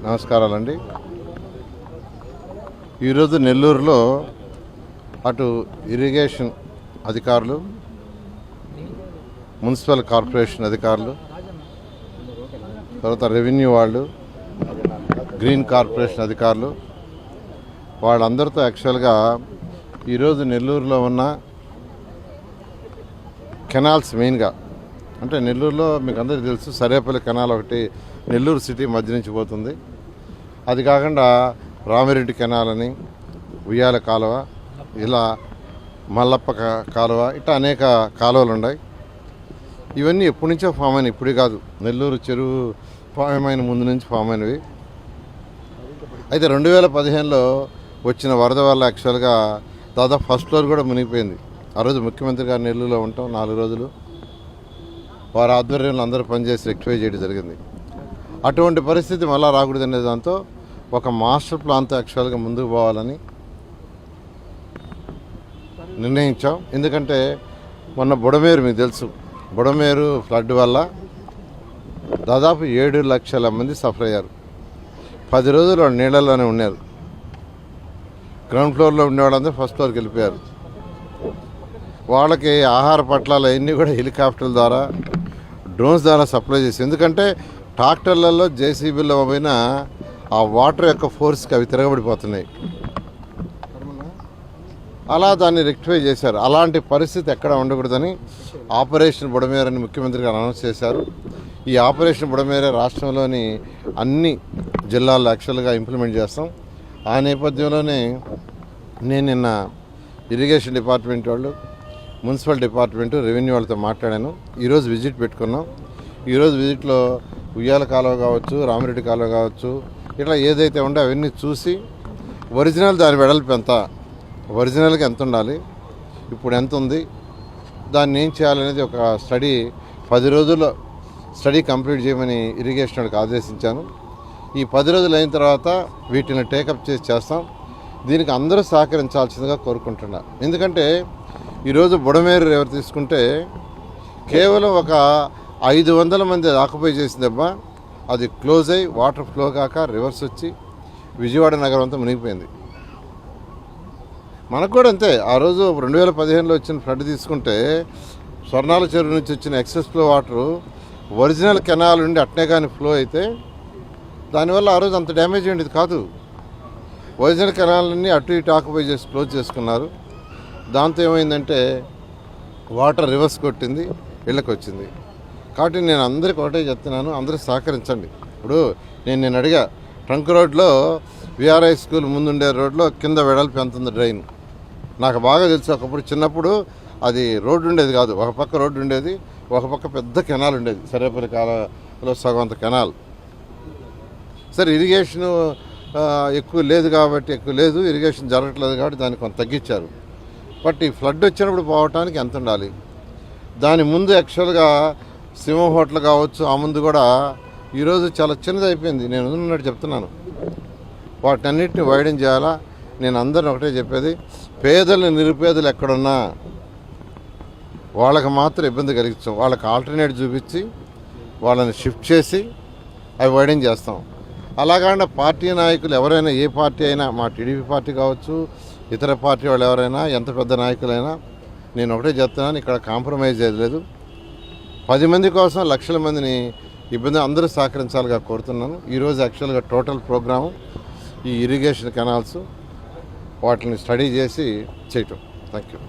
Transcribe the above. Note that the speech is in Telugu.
నమస్కారాలండి. ఈరోజు నెల్లూరులో అటు ఇరిగేషన్ అధికారులు, మున్సిపల్ కార్పొరేషన్ అధికారులు, తర్వాత రెవెన్యూ వాళ్ళు, గ్రీన్ కార్పొరేషన్ అధికారులు వాళ్ళందరితో యాక్చువల్గా ఈరోజు నెల్లూరులో ఉన్న కెనాల్స్ మెయిన్గా అంటే నెల్లూరులో మీకు అందరికీ తెలుసు సరేపల్లి కెనాల్ ఒకటి నెల్లూరు సిటీ మధ్య నుంచి పోతుంది. అది కాకుండా రామిరెడ్డి కెనాల్ అని, ఉయ్యాల కాలువ, ఇలా మల్లప్ప కాలువ, ఇట్లా అనేక కాలువలు ఉన్నాయి. ఇవన్నీ ఎప్పటి నుంచో ఫామ్ అయినాయి, ఇప్పుడు కాదు. నెల్లూరు చెరువు ఫామ్ అయిన ముందు నుంచి ఫామ్ అయినవి. అయితే 2015లో వచ్చిన వరద వల్ల యాక్చువల్గా దాదాపు ఫస్ట్ ఫ్లోర్ కూడా మునిగిపోయింది. ఆ రోజు ముఖ్యమంత్రి గారు నెల్లూరులో ఉంటాం 4 రోజులు. వారి ఆధ్వర్యంలో అందరూ పనిచేసి రెక్టిఫై చేయడం జరిగింది. అటువంటి పరిస్థితి మళ్ళీ రాకూడదనే దాంతో ఒక మాస్టర్ ప్లాన్తో యాక్చువల్గా ముందుకు పోవాలని నిర్ణయించాం. ఎందుకంటే మొన్న బుడమేరు మీకు తెలుసు, బుడమేరు ఫ్లడ్ వల్ల దాదాపు 7 లక్షల మంది సఫర్ అయ్యారు. 10 రోజులు వాళ్ళు నీళ్ళల్లోనే ఉన్నారు. గ్రౌండ్ ఫ్లోర్లో ఉండేవాళ్ళందరూ ఫస్ట్ ఫ్లోర్కి వెళ్ళిపోయారు. వాళ్ళకి ఆహార పట్లాలు అవన్నీ కూడా హెలికాప్టర్ల ద్వారా, డ్రోన్స్ ద్వారా సప్లై చేసి, ఎందుకంటే ట్రాక్టర్లలో జేసీబీలో పోయినా ఆ వాటర్ యొక్క ఫోర్స్కి అవి తిరగబడిపోతున్నాయి. అలా దాన్ని రెక్టిఫై చేశారు. అలాంటి పరిస్థితి ఎక్కడ ఉండకూడదని ఆపరేషన్ బుడమేరు అని ముఖ్యమంత్రి గారు అనౌన్స్ చేశారు. ఈ ఆపరేషన్ బుడమేరే రాష్ట్రంలోని అన్ని జిల్లాల్లో యాక్చువల్గా ఇంప్లిమెంట్ చేస్తాం. ఆ నేపథ్యంలోనే నేను నిన్న ఇరిగేషన్ డిపార్ట్మెంట్ వాళ్ళు, మున్సిపల్ డిపార్ట్మెంటు, రెవెన్యూ వాళ్ళతో మాట్లాడాను. ఈరోజు విజిట్ పెట్టుకున్నాం. ఈరోజు విజిట్లో ఉయ్యాల కాలువ కావచ్చు, రామిరెడ్డి కాలువ కావచ్చు, ఇట్లా ఏదైతే ఉందో అవన్నీ చూసి ఒరిజినల్ దాని వెడల్పు ఎంత, ఒరిజినల్గా ఎంత ఉండాలి, ఇప్పుడు ఎంత ఉంది, దాన్ని ఏం చేయాలనేది ఒక స్టడీ 10 రోజుల్లో స్టడీ కంప్లీట్ చేయమని ఇరిగేషన్ వాళ్ళకి ఆదేశించాను. ఈ 10 రోజులు అయిన తర్వాత వీటిని టేకప్ చేస్తాం. దీనికి అందరూ సహకరించాల్సిందిగా కోరుకుంటున్నా. ఎందుకంటే ఈరోజు బుడమేరు రివర్ తీసుకుంటే కేవలం ఒక 500 మంది ఆక్యుపై చేసిందబ్బా. అది క్లోజ్ అయ్యి వాటర్ ఫ్లో కాక రివర్స్ వచ్చి విజయవాడ నగరం అంతా మునిగిపోయింది. మనకు కూడా అంతే. ఆ రోజు 2015లో వచ్చిన ఫ్లడ్ తీసుకుంటే స్వర్ణాల చెరువు నుంచి వచ్చిన excess flow water original canal నుండి అట్నే కానీ ఫ్లో అయితే దానివల్ల ఆ రోజు అంత డ్యామేజ్ అయ్యేది కాదు. ఒరిజినల్ కెనాల్ని అటు ఇటు ఆక్యుపై చేసి క్లోజ్ చేసుకున్నారు. దాంతో ఏమైందంటే వాటర్ రివర్స్ కొట్టింది, ఇళ్ళకి వచ్చింది. కాబట్టి నేను అందరికీ ఒకటే చెప్తున్నాను, అందరూ సహకరించండి. ఇప్పుడు నేను అడిగా, ట్రంక్ రోడ్లో విఆర్ఐ స్కూల్ ముందుండే రోడ్లో కింద వెడల్పు ఎంత ఉంది డ్రైన్, నాకు బాగా తెలుసు. ఒకప్పుడు చిన్నప్పుడు అది రోడ్డు ఉండేది కాదు, ఒక పక్క రోడ్డు ఉండేది, ఒక పక్క పెద్ద కెనాల్ ఉండేది. సరేపల్లి కాలంలో సగం అంత కెనాల్. సరే ఇరిగేషను ఎక్కువ లేదు, ఇరిగేషన్ జరగట్లేదు కాబట్టి దాన్ని కొంత తగ్గించారు. బట్ ఈ ఫ్లడ్ వచ్చినప్పుడు పోవటానికి ఎంత ఉండాలి, దాని ముందు యాక్చువల్గా సింహం హోటల్ కావచ్చు, ఆ ముందు కూడా ఈరోజు చాలా చిన్నది అయిపోయింది. నేను ఉన్నట్టు చెప్తున్నాను, వాటన్నిటిని వైడెన్ చేయాలా. నేను అందరిని ఒకటే చెప్పేది, పేదలు నిరుపేదలు ఎక్కడున్నా వాళ్ళకి మాత్రం ఇబ్బంది కలిగించాం. వాళ్ళకి ఆల్టర్నేట్ చూపించి వాళ్ళని షిఫ్ట్ చేసి అవి వైడెన్ చేస్తాం. అలాగంటే పార్టీ నాయకులు ఎవరైనా, ఏ పార్టీ అయినా, మా టీడీపీ పార్టీ కావచ్చు, ఇతర పార్టీ వాళ్ళు ఎవరైనా, ఎంత పెద్ద నాయకులైనా, నేను ఒకటే చెప్తున్నాను, ఇక్కడ కాంప్రమైజ్ అయ్యేది లేదు. 10 మంది కోసం లక్షల మందిని ఇబ్బంది అందరూ సహకరించాలిగా కోరుతున్నాను. ఈరోజు యాక్చువల్గా టోటల్ ప్రోగ్రాము ఈ ఇరిగేషన్ కెనాల్స్ వాటిని స్టడీ చేసి చేయటం. Thank you.